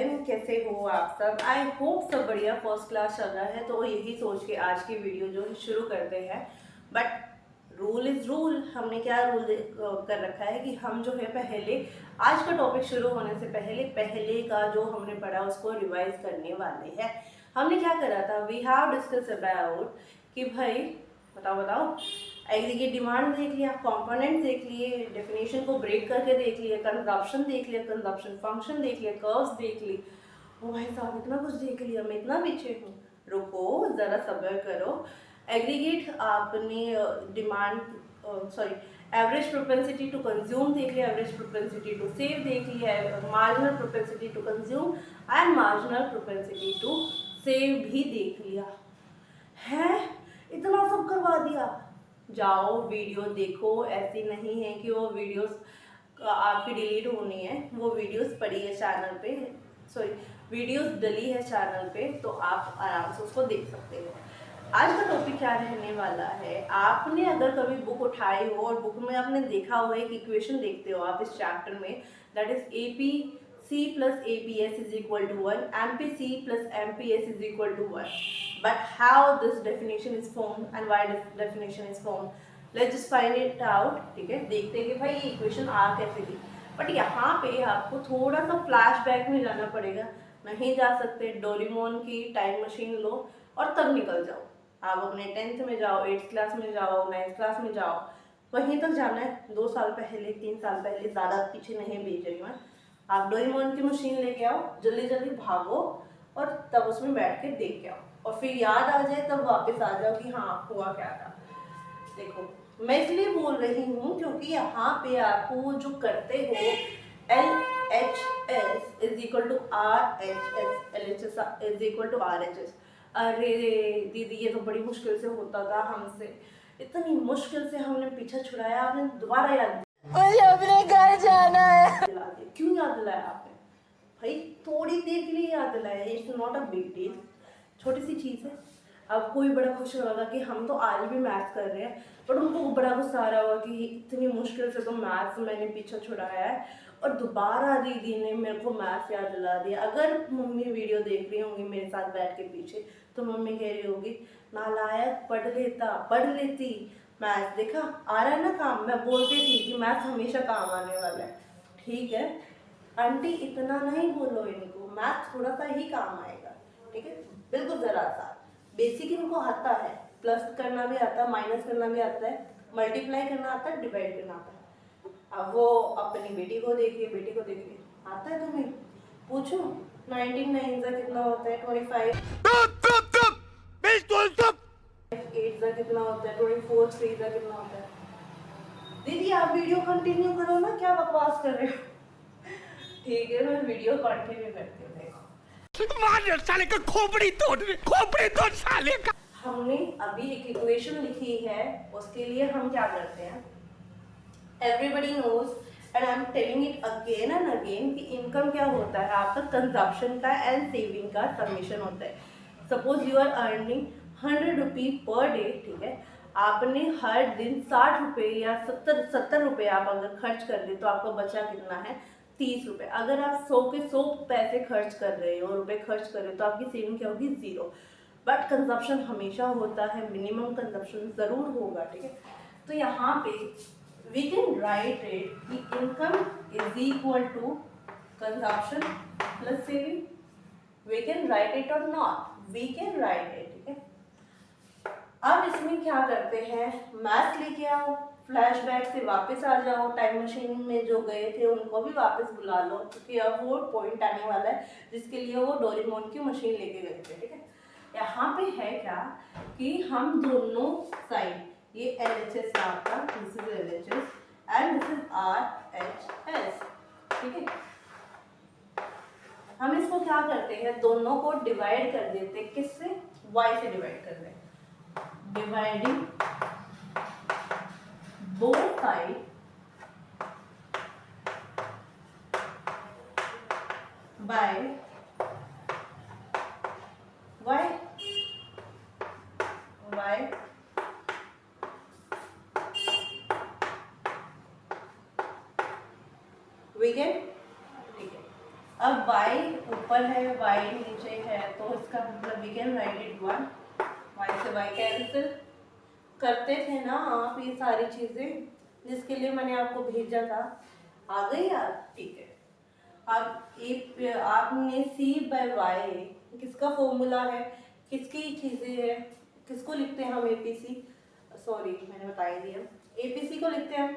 Everyone, कैसे हो आप सब। आई होप सब बढ़िया फर्स्ट क्लास चल रहा है। तो यही सोच के आज की वीडियो जो है शुरू करते हैं। But rule is rule. हमने क्या रूल कर रखा है कि हम जो है पहले आज का टॉपिक शुरू होने से पहले का जो हमने पढ़ा उसको रिवाइज करने वाले हैं। हमने क्या करा था, वी हैव डिस्कस अबाउट कि भाई बताओ एग्रीगेट डिमांड देख लिया, कंपोनेंट देख लिए, डेफिनेशन को ब्रेक करके देख लिया, कंजप्शन देख लिया, कंजप्शन फंक्शन देख लिया, कर्व्स देख ली। ओ भाई साहब इतना कुछ देख लिया, मैं इतना पीछे हूँ। रुको ज़रा सब्र करो। एग्रीगेट आपने demand sorry average propensity to consume देख लिया, एवरेज प्रोपेंसिटी टू सेव देख लिया, marginal propensity to consume and marginal propensity to save भी देख लिया है। इतना सब करवा दिया। जाओ वीडियो देखो, ऐसी नहीं है कि वो वीडियोस आपकी डिलीट होनी है। वो वीडियोस पड़ी है चैनल पे, सॉरी वीडियोस डली है चैनल पे, तो आप आराम से उसको देख सकते हो। आज का टॉपिक क्या रहने वाला है, आपने अगर कभी बुक उठाई हो और बुक में आपने देखा हो एक इक्वेशन देखते हो आप इस चैप्टर में, that is AP C plus APS is equal to 1, MPC plus MPS is equal to 1. But how this definition is formed and why this definition is formed, let's just find it out. ठीक है, देखते हैं कि भाई ये equation आ कैसे थी। But यहाँ पे आपको थोड़ा सा फ्लैशबैक में जाना पड़ेगा। नहीं जा सकते, डोरेमोन की टाइम मशीन लो और तब निकल जाओ। आप अपने 10th में जाओ, 8th क्लास में जाओ, 9th क्लास में जाओ, वहीं तक जाना है। 2 साल पहले, 3 साल पहले, ज़्यादा पीछे नहीं भेज रही मैं। आप डोरेमोन की मशीन लेके आओ, जल्दी जल्दी भागो और तब उसमें बैठ के देख के आओ, और फिर याद आ जाए तब वापस आ जाओ कि हाँ हुआ क्या था। देखो मैं इसलिए बोल रही हूँ क्योंकि यहाँ पे आपको जो करते हो LHS is equal to RHS, LHS is equal to RHS। अरे दीदी ये तो बड़ी मुश्किल से होता था हमसे, इतनी मुश्किल से हमने पीछा छुड़ाया, आपने दोबारा याद मुझे अपने घर जाना है दिला दिया। क्यों याद दिलाया आपने? भाई थोड़ी देर के लिए याद दिलाया, it's not a big deal, छोटी सी चीज़ है। अब कोई बड़ा खुश हो रहा कि हम तो आज भी मैथ्स कर रहे हैं, बट उनको बड़ा गुस्सा आ रहा होगा कि इतनी मुश्किल से तो मैथ्स मैंने पीछा छुड़ाया है और दोबारा दीदी ने मेरे को मैथ्स याद दिला दिया। अगर मम्मी वीडियो देख रही होंगी मेरे साथ बैठ के पीछे, तो मम्मी कह रही होगी नालायक, पढ़ लेती मैथ्स, देखा आ रहा है ना काम। मैं बोलती थी कि मैथ्स हमेशा काम आने वाला है। ठीक है आंटी, इतना नहीं बोलो इनको, मैथ्स थोड़ा सा ही काम आएगा, ठीक है, बिल्कुल ज़रा सा बेसिक इनको आता है, प्लस करना भी आता है, माइनस करना भी आता है, मल्टीप्लाई करना आता है, डिवाइड करना आता है। अब वो अपनी बेटी को देखिए आता है तुम्हें? पूछो 19 9 का कितना होता है? 25। 8 का कितना होता है? 24। 3 का कितना होता है? दीदी आप वीडियो कंटिन्यू करो ना, क्या बकवास कर रहे हो? ठीक है मैं वीडियो कंटिन्यू करती हूँ। देखो साले का खोपड़ी तोड़ साले का। हमने अभी एक इक्वेशन लिखी है, उसके लिए हम क्या करते हैं, everybody knows and I am telling it again and again कि इनकम क्या होता है आपका, कंजप्शन का एंड सेविंग का समेशन होता है। Suppose you are earning 100 rupee per day, ठीक है, आपने हर दिन 60 रुपये या 70 रुपये आप अगर खर्च कर दे तो आपका बचा कितना है? 30 रुपये। अगर आप 100 के 100 पैसे खर्च कर रहे हो, रुपये खर्च कर रहे हो, तो आपकी सेविंग क्या होगी? 0। बट कंजप्शन हमेशा होता है, मिनिमम कंजप्शन ज़रूर होगा, ठीक है। तो यहाँ पे वी कैन राइट इट कि income is equal to consumption plus saving. We can write it or not, we can write it, ठीक है। अब इसमें क्या करते हैं, मैथ लेके आओ, फ्लैशबैक से वापस आ जाओ, टाइम मशीन में जो गए थे उनको भी वापस बुला लो, क्योंकि अब वो पॉइंट आने वाला है जिसके लिए वो डोरेमोन की मशीन लेके गए थे, ठीक है। यहाँ पे है क्या कि हम दोनों साइड, ये LHS है आपका, this is LHS and this is RHS, ठीक है। हम इसको क्या करते हैं, दोनों को डिवाइड कर देते हैं, किससे? Y से डिवाइड कर दें, dividing both side by y we can, ठीक है। अब y ऊपर है y नीचे है, तो इसका मतलब we can write it 1, y से y कैंसिल करते थे ना आप ये सारी चीज़ें जिसके लिए मैंने आपको भेजा था। आ गई यार, ठीक है। अब आपने c/y किसका फॉर्मूला है, किसकी चीज़ें है, किसको लिखते हैं हम APC, सॉरी मैंने बता ही दिया, APC को लिखते हैं।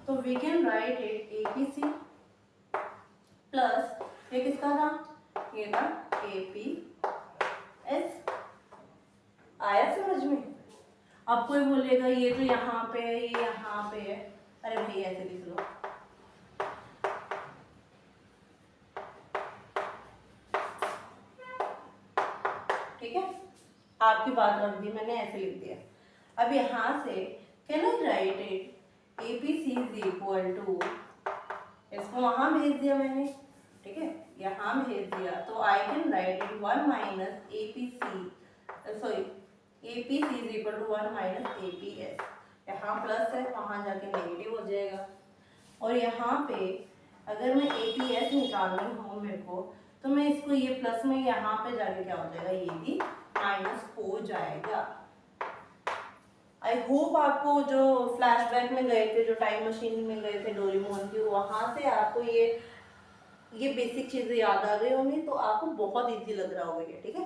तो we can write it APC plus ये किसका था, ये था APS। आया समझ में? अब कोई बोलेगा ये तो यहाँ पे है, ये यहाँ पे है, अरे भाई ऐसे लिख लो। ठीक है, आपकी बात रख दी मैंने, ऐसे लिख दिया। अब यहाँ से can I write it APC is equal to, इसको वहां भेज दिया मैंने, ठीक है, यहाँ भेज दिया, तो I can write it 1 minus APC, sorry APC is equal to 1 minus APS। यहाँ प्लस है, वहाँ जाके नेगेटिव हो जाएगा। और यहाँ पे अगर मैं APS निकालनी हो मेरे को, तो मैं इसको ये प्लस में यहाँ पे जाके क्या हो जाएगा, ये भी माइनस हो जाएगा। आई होप आपको जो फ्लैशबैक में गए थे, जो टाइम मशीन में गए थे डोरेमोन की, वहाँ से आपको ये बेसिक चीज़ें याद आ गई होंगी, तो आपको बहुत इजी लग रहा होगा ये। ठीक है,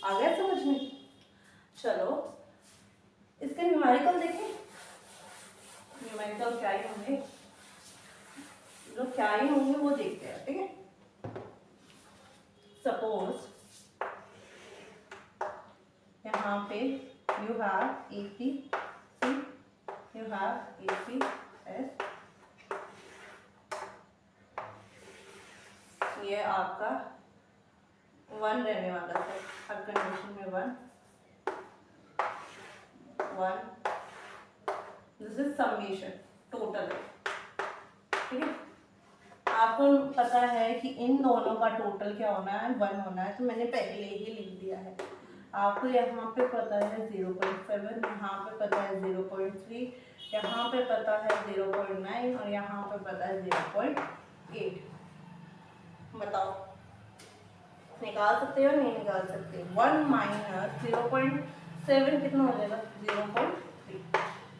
आ गया समझ में? चलो इसके न्यूमेरिकल देखें। न्यूमेरिकल क्या ही होंगे, जो क्या ही होंगे वो देखते हैं। ठीक है, सपोज यहाँ पे you have APC, you have APS, ये आपका 1 रहने वाला है हर कंडीशन में, 1 दिस इज समेशन टोटल है। ठीक है, आपको पता है कि इन दोनों का टोटल क्या होना है, 1 होना है, तो मैंने पहले ही लिख दिया है। आपको यहाँ पे पता है 0.7, यहाँ पे पता है 0.3, यहाँ पे पता है 0.9 और यहाँ पे पता है 0.8। बताओ निकाल सकते हो नहीं निकाल सकते? 1 माइनस 0.7 कितना हो जाएगा, 0.3।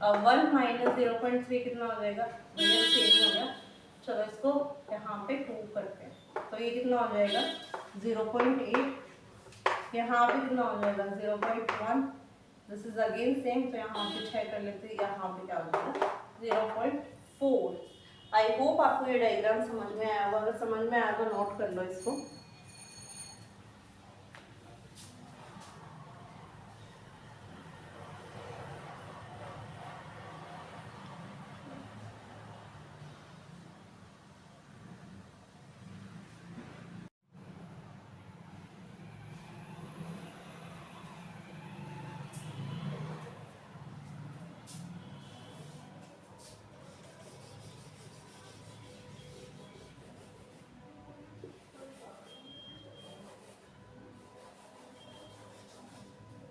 अब 1 माइनस 0.3 कितना हो जाएगा, ये सेम हो गया। चलो इसको यहाँ पे प्रूव करते हैं, तो ये कितना हो जाएगा 0.8, यहाँ पे कितना हो जाएगा 0.1, दिस इज अगेन सेम, तो यहाँ पे 6 कर लेते हैं, यहाँ पे क्या हो जाएगा 0.4। आई होप आपको ये डायग्राम समझ में आया होगा, अगर समझ में आया तो नोट कर लो इसको।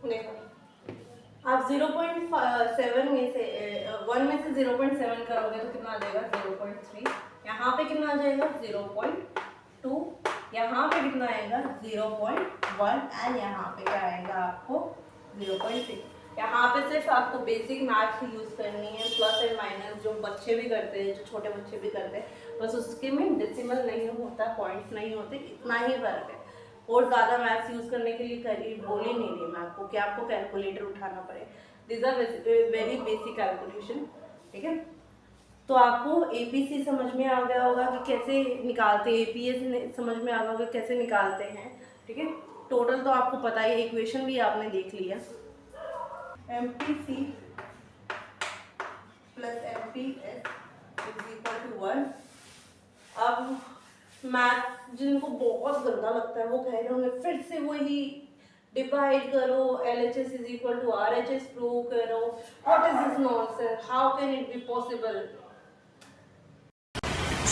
देखो आप 0.7 में से 1 में से 0.7 करोगे तो कितना आ जाएगा 0.3, यहाँ पे कितना आ जाएगा 0.2, यहाँ पे कितना आएगा 0.1 एंड यहाँ पे क्या आएगा आपको 0.6। यहाँ पे सिर्फ आपको बेसिक मैथ यूज करनी है, प्लस एंड माइनस जो बच्चे भी करते हैं, जो छोटे बच्चे भी करते हैं, बस उसके में डेसिमल नहीं होता, पॉइंट्स नहीं होते, इतना ही फर्क है। और ज़्यादा मैथ्स यूज़ करने के लिए करीब बोल ही नहीं रही मैं आपको कि आपको कैलकुलेटर उठाना पड़े, this are very basic calculation. ठीक है, तो आपको APC समझ में आ गया होगा कि कैसे निकालते हैं, APS समझ में आ गया होगा कैसे निकालते हैं। ठीक है, टोटल तो आपको पता ही, इक्वेशन भी आपने देख लिया, MPC plus MPS is equal to 1। अब मैथ जिनको बहुत गंदा लगता है वो कह रहे होंगे फिर से वही डिवाइड करो, LHS is equal to RHS prove करो, what is this nonsense, how can it be possible.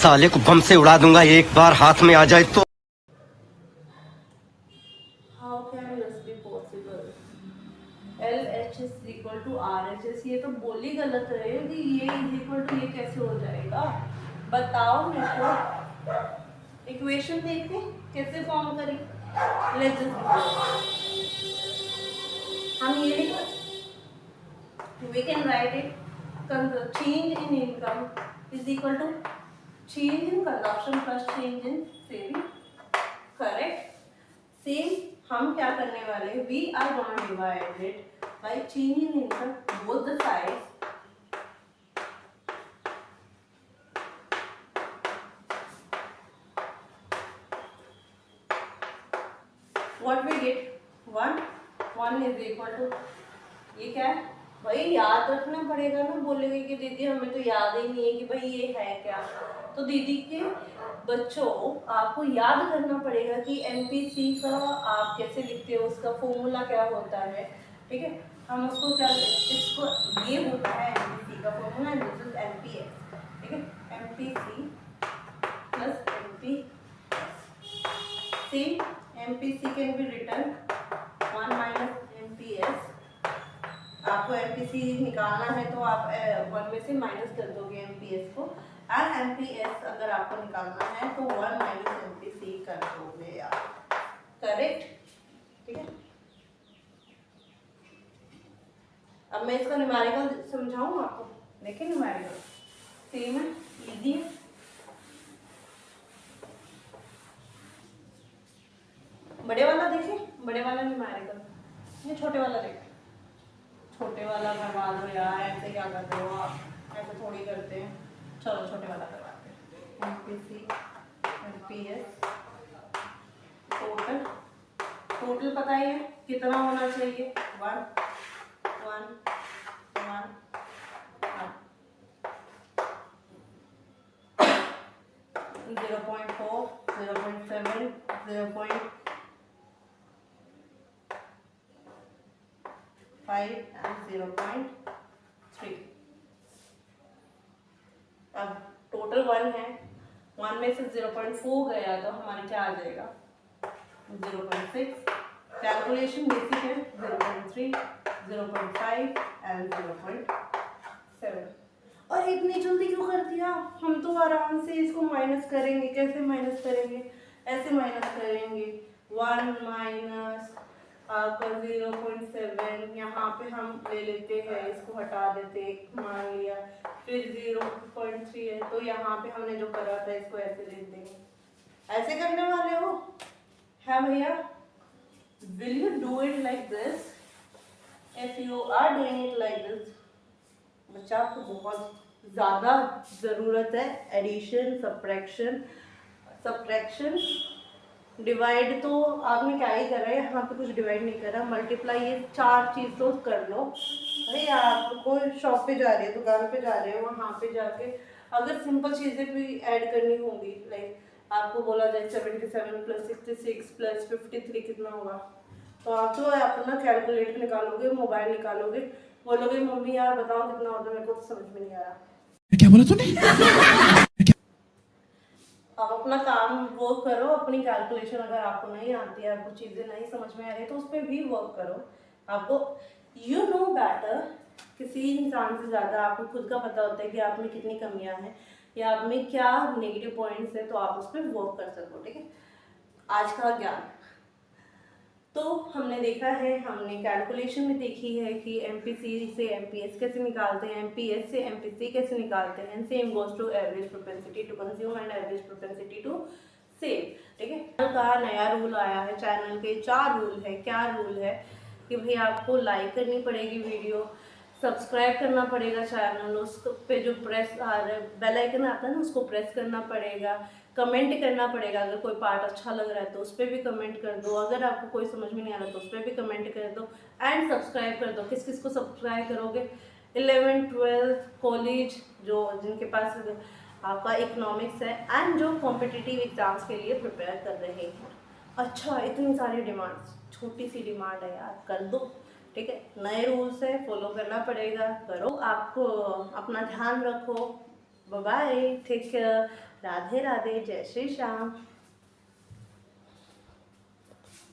साले को बम से उड़ा दूंगा एक बार हाथ में आ जाए तो। How can this be possible, LHS is equal to RHS, ये तो बोली गलत है कि ये इज इक्वल टू ये कैसे हो जाएगा, बताओ मेरे को। इक्वेशन देखते कैसे फॉर्म करें। लेट्स हम ये लिख, we can write it, change in income is equal to change in consumption plus change in saving, correct। Same हम क्या करने वाले हैं, we are going to divide it by change in income both the sides, what we get 1 is equal to, ये क्या है भाई, याद रखना पड़ेगा ना। बोलेंगे कि दीदी हमें तो याद ही नहीं है कि भाई ये है क्या, तो दीदी के बच्चों आपको याद करना पड़ेगा कि एमपीसी का आप कैसे लिखते हो, उसका फॉर्मूला क्या होता है, ठीक है। हम उसको क्या, इसको ये होता है एमपीसी का फॉर्मूला, दिस इज एमपीएस, ठीक है। MPC plus MPS, MPC can be written 1 minus MPS. आपको एमपीसी निकालना है तो आप 1 में से माइनस कर दोगे एमपीएस को, और एमपीएस अगर आपको निकालना है तो 1 माइनस एमपीसी कर दोगे आप, करेक्ट, ठीक है। अब मैं इसका न्यूमेरिकल समझाऊं आपको, देखिए न्यूमेरिकल सेम है, इजी है। बड़े वाला देखिए, बड़े वाला न्यूमेरिकल, ये छोटे वाला देखिए। छोटे वाला करवा दो यार, ऐसे क्या करते हो आप, ऐसे थोड़ी करते हैं। चलो छोटे वाला करवाते हैं। एमपीसी एमपीएस टोटल पता ही है कितना होना चाहिए, 1 1 1 0.4 0.7 0.5 and 0.3। अब टोटल 1 है, 1 में से 0.4 गया तो हमारे क्या आ जाएगा 0.6। कैलकुलेशन बेसिक है 0.3 0.5 एंड 0.7। और इतनी जल्दी क्यों कर दिया, हम तो आराम से इसको माइनस करेंगे। कैसे माइनस करेंगे, ऐसे माइनस करेंगे, 1 माइनस आपका 0.7, यहाँ पे हम ले लेते हैं, इसको हटा देते, मान लिया, फिर 0.3 है तो यहाँ पे हमने जो करा था इसको ऐसे लिख देंगे। ऐसे करने वाले हो है भैया, will you do it like this? If you are doing it like this, बच्चा आपको बहुत ज़्यादा ज़रूरत है एडिशन सब्ट्रैक्शन डिवाइड तो आपने क्या ही करा है, यहाँ पे कुछ डिवाइड नहीं करा, मल्टीप्लाई, ये 4 चीज़ तो कर लो भाई। आप कोई शॉप पे जा रहे हो, दुकान पे जा रहे हो, वहाँ पे जाके अगर सिंपल चीज़ें भी ऐड करनी होंगी, लाइक आपको बोला जाए 77 प्लस 66 प्लस 53 कितना होगा, तो आप तो अपना कैलकुलेटर निकालोगे, मोबाइल निकालोगे, बोलोगे मम्मी यार बताओ कितना होता है, मेरे को तो समझ में नहीं आ रहा। क्या बोला तूने? आप अपना काम वो करो, अपनी कैलकुलेशन अगर आपको नहीं आती है, आपको चीज़ें नहीं समझ में आ रही है तो उस पर भी वर्क करो। आपको यू नो बेटर, किसी इंसान से ज़्यादा आपको खुद का पता होता है कि आप में कितनी कमियां हैं या आप में क्या नेगेटिव पॉइंट्स है, तो आप उस पर वर्क कर सको, ठीक है। आज का ज्ञान तो हमने देखा है, हमने कैलकुलेशन में देखी है कि एमपीसी से एमपीएस कैसे निकालते हैं, एमपीएस से एमपीसी कैसे निकालते हैं। Same goes to average propensity to consume and average propensity to save, ठीक है। चैनल का नया रूल आया है, चैनल के 4 रूल है। क्या रूल है कि भाई आपको लाइक करनी पड़ेगी वीडियो, सब्सक्राइब करना पड़ेगा चैनल, उस पे जो प्रेस आ रहा है बेल आइकन आता है ना, उसको प्रेस करना पड़ेगा, कमेंट करना पड़ेगा, अगर कोई पार्ट अच्छा लग रहा है तो उस पर भी कमेंट कर दो, अगर आपको कोई समझ में नहीं आ रहा तो उस पर भी कमेंट कर दो, एंड सब्सक्राइब कर दो। किस किस को सब्सक्राइब करोगे, 11th 12th कॉलेज जो जिनके पास आपका इकोनॉमिक्स है एंड जो कॉम्पिटिटिव एग्जाम्स के लिए प्रिपेयर कर रहे हैं। अच्छा इतनी सारी डिमांड्स, छोटी सी डिमांड है यार, कर दो, ठीक है। नए रूल्स है, फॉलो करना पड़ेगा, करो। आपको अपना ध्यान रखो, bye bye, take care, Radhe Radhe, जय श्री श्याम।